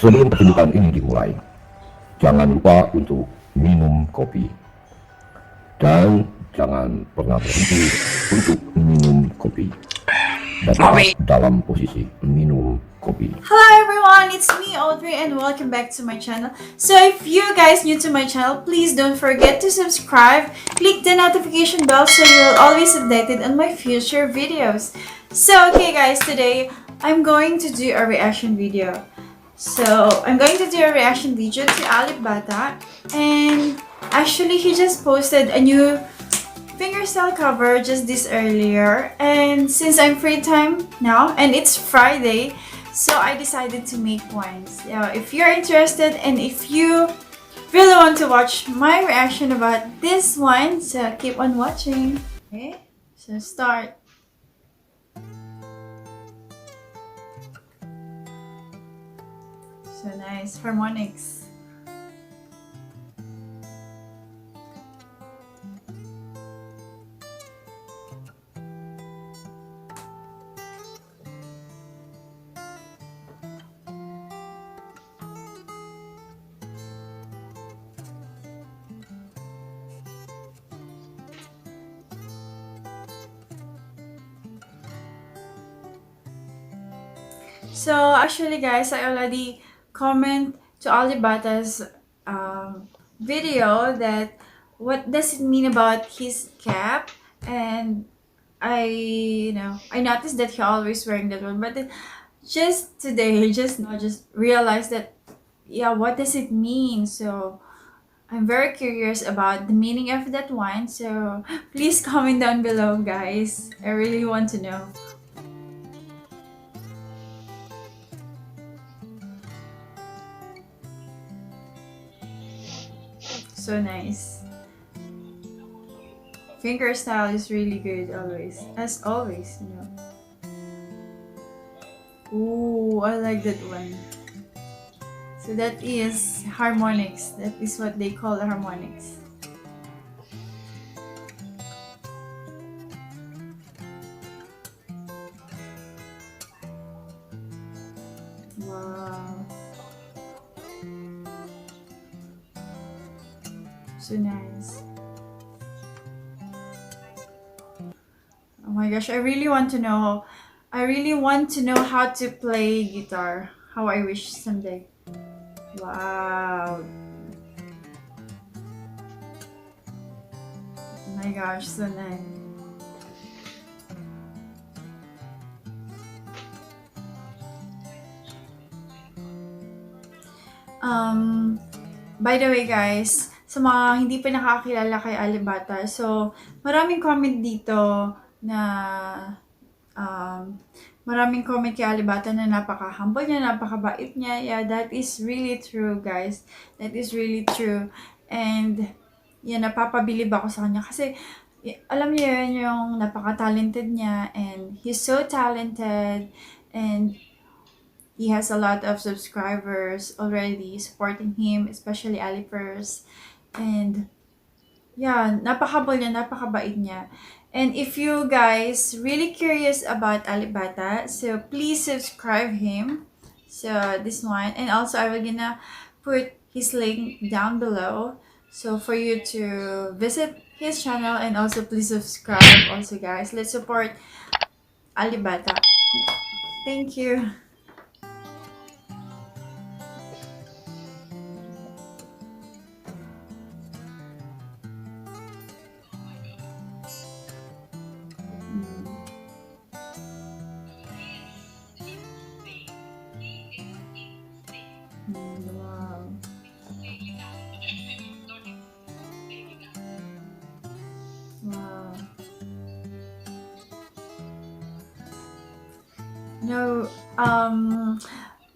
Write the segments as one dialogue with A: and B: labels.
A: Sebelum pertunjukan ini dimulai, jangan lupa untuk minum kopi. Dan jangan pernah berhenti untuk minum kopi. Tetap dalam posisi minum kopi.
B: Hello everyone, it's me Audrey and welcome back to my channel. So if you guys new to my channel, please don't forget to subscribe, click the notification bell so you'll always updated on my future videos. So okay guys, today I'm going to do a reaction video. So I'm going to do a reaction video to Alip Ba Ta, and actually he just posted a new Fingerstyle cover just this earlier, and since I'm free time now and it's Friday, so I decided to make one. So if you're interested and if you really want to watch my reaction about this one, so keep on watching. Okay, so start. So nice harmonics. So actually guys, I already comment to Alip Ba Ta's video that what does it mean about his cap, and I noticed that he always wearing that one, but then just today just realized that yeah, what does it mean? So I'm very curious about the meaning of that one, so please comment down below guys, I really want to know. So nice. Fingerstyle is really good always. As always, you know. Ooh, I like that one. So that is harmonics. That is what they call harmonics. Wow. So nice. Oh my gosh, I really want to know how to play guitar. How I wish someday. Wow. Oh my gosh, so nice. By the way guys, sa mga hindi pa nakakilala kay Alip Ba Ta, so maraming comment dito na maraming comment kay Alip Ba Ta na napaka-humble niya, napakabait niya. Yeah, that is really true guys. That is really true. And yeah, napapabilib ako sa kanya kasi alam niyo yun, yung napaka-talented niya, and he's so talented, and he has a lot of subscribers already supporting him, especially Alipers. And yeah, napakabait niya, napakabait niya. And if you guys really curious about Alip Ba Ta, so please subscribe him. So this one, and also I will gonna put his link down below, so for you to visit his channel, and also please subscribe also guys. Let's support Alip Ba Ta. Thank you. Wow. Wow. No,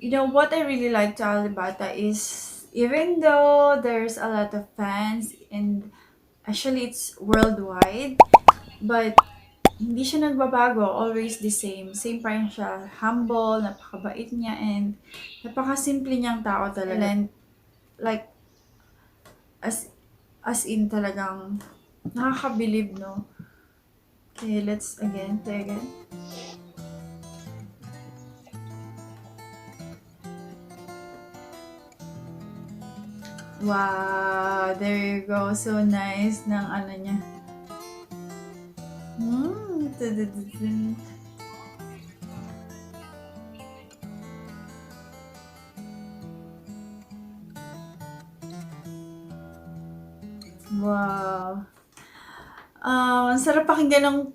B: you know what I really like to Alip Ba Ta is, even though there's a lot of fans and actually it's worldwide, but hindi siya nagbabago, always the same. Same pa rin siya, humble, napakabait niya, and napakasimple niyang tao talaga. And like, as in talagang nakakabilib, no? Okay, let's again, play again. Wow, there you go. So nice ng ano niya. Wow. Ang sarap pakinggan ng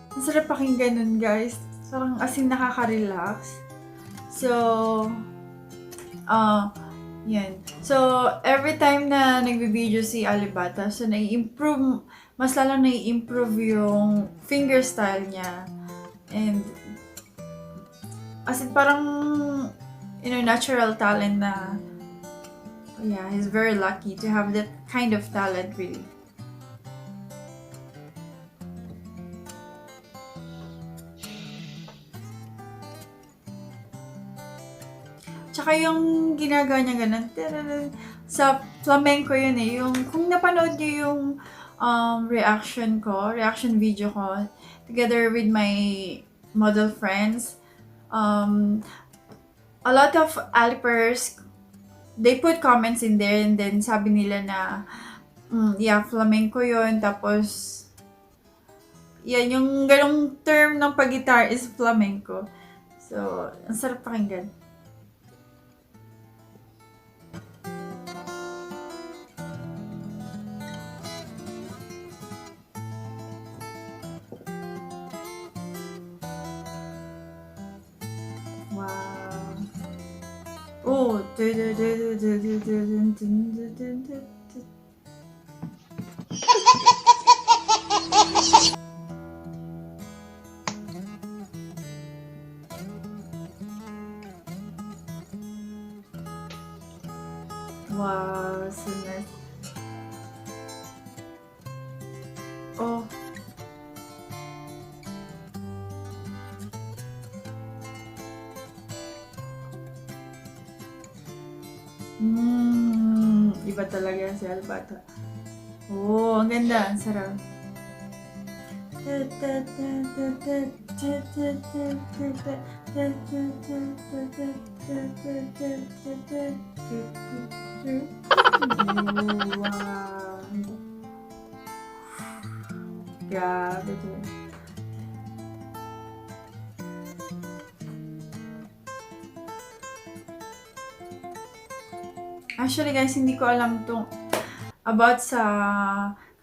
B: ang sarap pakinggan nun, guys. Parang as in nakaka-relax. So, yan. So, every time na nagbe-video si Alip Ba Ta, so nai-improve, mas lalo nai-improve yung fingerstyle niya. And, as in parang, natural talent na, yeah, he's very lucky to have that kind of talent, really. Tsaka yung ginagawa niya ganun, sa flamenco yun eh. Yung, kung napanood niyo yung reaction video ko, together with my model friends, a lot of Alipers, they put comments in there and then sabi nila na, yeah, flamenco yun. Tapos, yan, yung ganong term ng pag-guitar is flamenco. So, ang sarap pakinggan. Oh, wow, so nice. Oh. Iba talaga si Alip Ba Ta. Oh, ang ganda, ang sarap. Wow. Grabe to. Actually guys, hindi ko alam tong about sa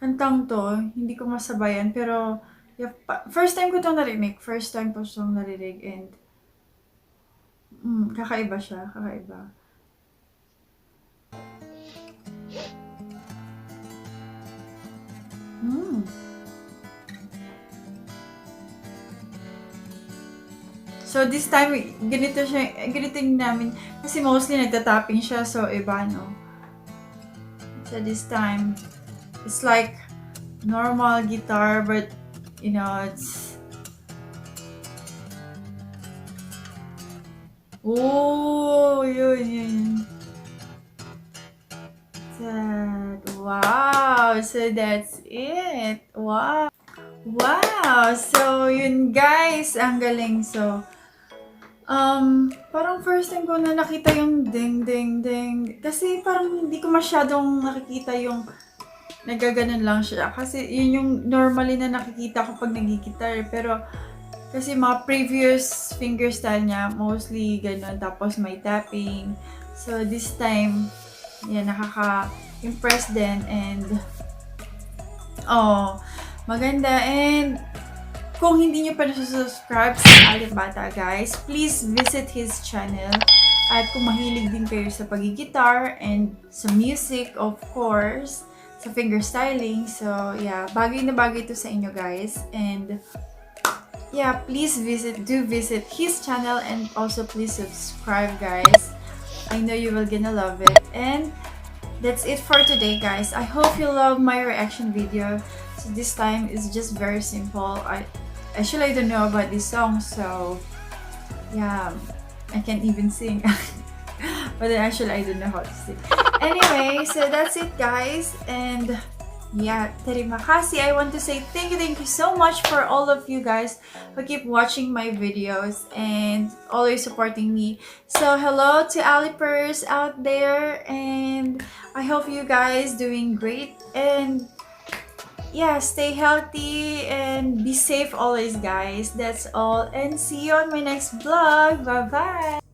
B: kantang to. Hindi ko masabayan. Pero, yeah, first time ko itong narinig. First time ko itong narinig. And, kakaiba siya. Kakaiba. So, this time, ganito yung namin. Kasi mostly nagtatapping siya, so iba, no? So, this time, it's like normal guitar, but, it's... Oh, yun. Wow! So, that's it. Wow! Wow! So, yun guys, ang galing. So, parang first time ko na nakita yung ding ding ding. Kasi parang hindi ko masyadong nakikita yung nagaganon lang siya. Kasi yun yung normally na nakikita ko pag nag-gitar. Pero kasi mga previous fingerstyle niya, mostly ganon. Tapos may tapping. So this time, yan, nakaka-impress din. And, maganda. And, kung hindi nyo pa nasa-subscribe sa Alip Ba Ta, guys, please visit his channel. At kung mahilig din kayo sa pag-gitar and sa music, of course, sa fingerstyling. So, yeah, bagay na bagay ito sa inyo, guys. And, yeah, please do visit his channel and also please subscribe, guys. I know you will gonna love it. And, that's it for today, guys. I hope you love my reaction video. So, this time is just very simple. Actually, I don't know about this song, so yeah, I can't even sing. But then actually, I don't know how to sing. Anyway, so that's it, guys. And Yeah, terima kasih. I want to say thank you so much for all of you guys who keep watching my videos and always supporting me. So hello to Alipers out there, and I hope you guys doing great, and yeah, stay healthy and be safe always, guys. That's all, and see you on my next vlog. Bye bye.